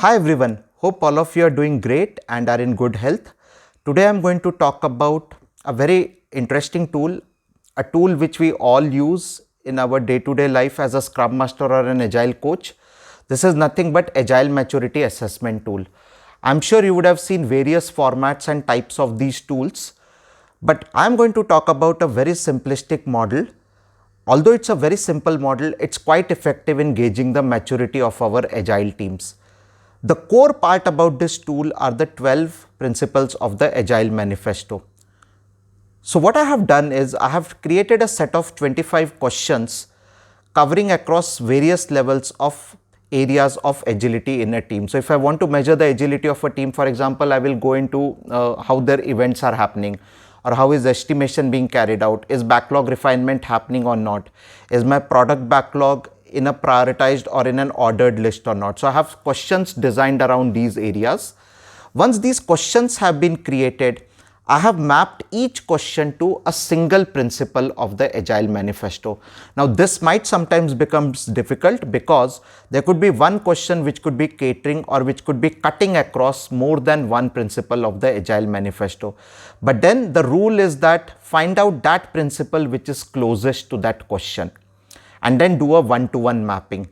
Hi everyone, hope all of you are doing great and are in good health. Today I am going to talk about a very interesting tool, a tool which we all use in our day-to-day life as a Scrum Master or an Agile coach. This is nothing but Agile Maturity Assessment tool. I'm sure you would have seen various formats and types of these tools, but I'm going to talk about a very simplistic model. Although it's a very simple model, it's quite effective in gauging the maturity of our Agile teams. The core part about this tool are the 12 principles of the Agile Manifesto. So what I have done is I have created a set of 25 questions covering across various levels of areas of agility in a team. So if I want to measure the agility of a team, for example, I will go into how their events are happening, or how is estimation being carried out, is backlog refinement happening or not, is my product backlog in a prioritized or in an ordered list or not. So I have questions designed around these areas. Once these questions have been created, I have mapped each question to a single principle of the Agile Manifesto. Now this might sometimes become difficult because there could be one question which could be catering or which could be cutting across more than one principle of the Agile Manifesto. But then the rule is that find out that principle which is closest to that question, and then do a one-to-one mapping.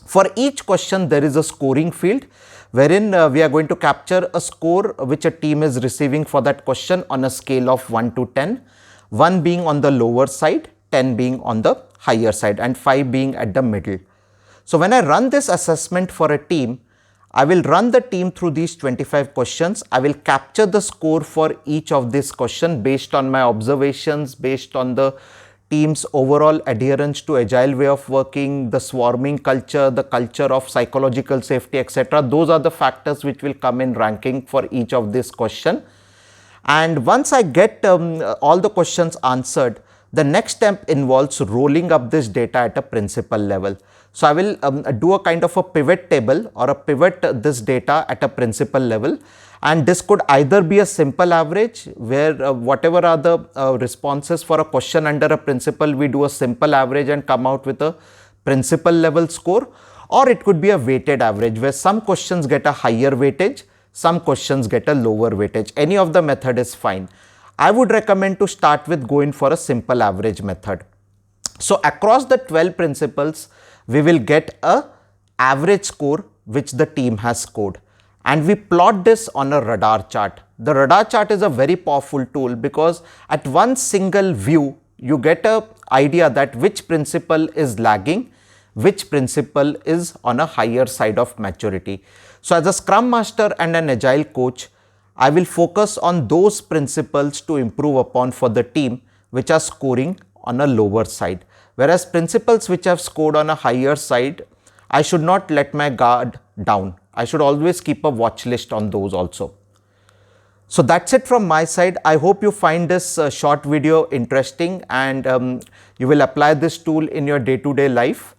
For each question, there is a scoring field wherein we are going to capture a score which a team is receiving for that question on a scale of 1 to 10, 1 being on the lower side, 10 being on the higher side, and 5 being at the middle. So when I run this assessment for a team, I will run the team through these 25 questions. I will capture the score for each of these questions based on my observations, based on the team's overall adherence to agile way of working, the swarming culture, the culture of psychological safety, etc. Those are the factors which will come in ranking for each of this question. And once I get all the questions answered, the next step involves rolling up this data at a principal level. So I will do a kind of a pivot table or a pivot this data at a principal level. And this could either be a simple average where whatever are the responses for a question under a principle, we do a simple average and come out with a principal level score. Or it could be a weighted average where some questions get a higher weightage, some questions get a lower weightage. Any of the method is fine. I would recommend to start with going for a simple average method. So across the 12 principles, we will get a average score which the team has scored. And we plot this on a radar chart. The radar chart is a very powerful tool because at one single view, you get an idea that which principle is lagging, which principle is on a higher side of maturity. So as a Scrum Master and an Agile coach, I will focus on those principles to improve upon for the team which are scoring on a lower side. Whereas principles which have scored on a higher side, I should not let my guard down. I should always keep a watch list on those also. So that's it from my side. I hope you find this short video interesting and you will apply this tool in your day-to-day life.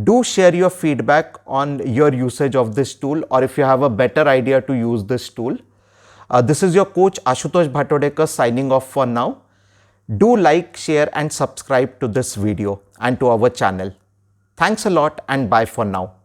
Do share your feedback on your usage of this tool, or if you have a better idea to use this tool. This is your coach Ashutosh Bhatodekar signing off for now. Do like, share and subscribe to this video and to our channel. Thanks a lot and bye for now.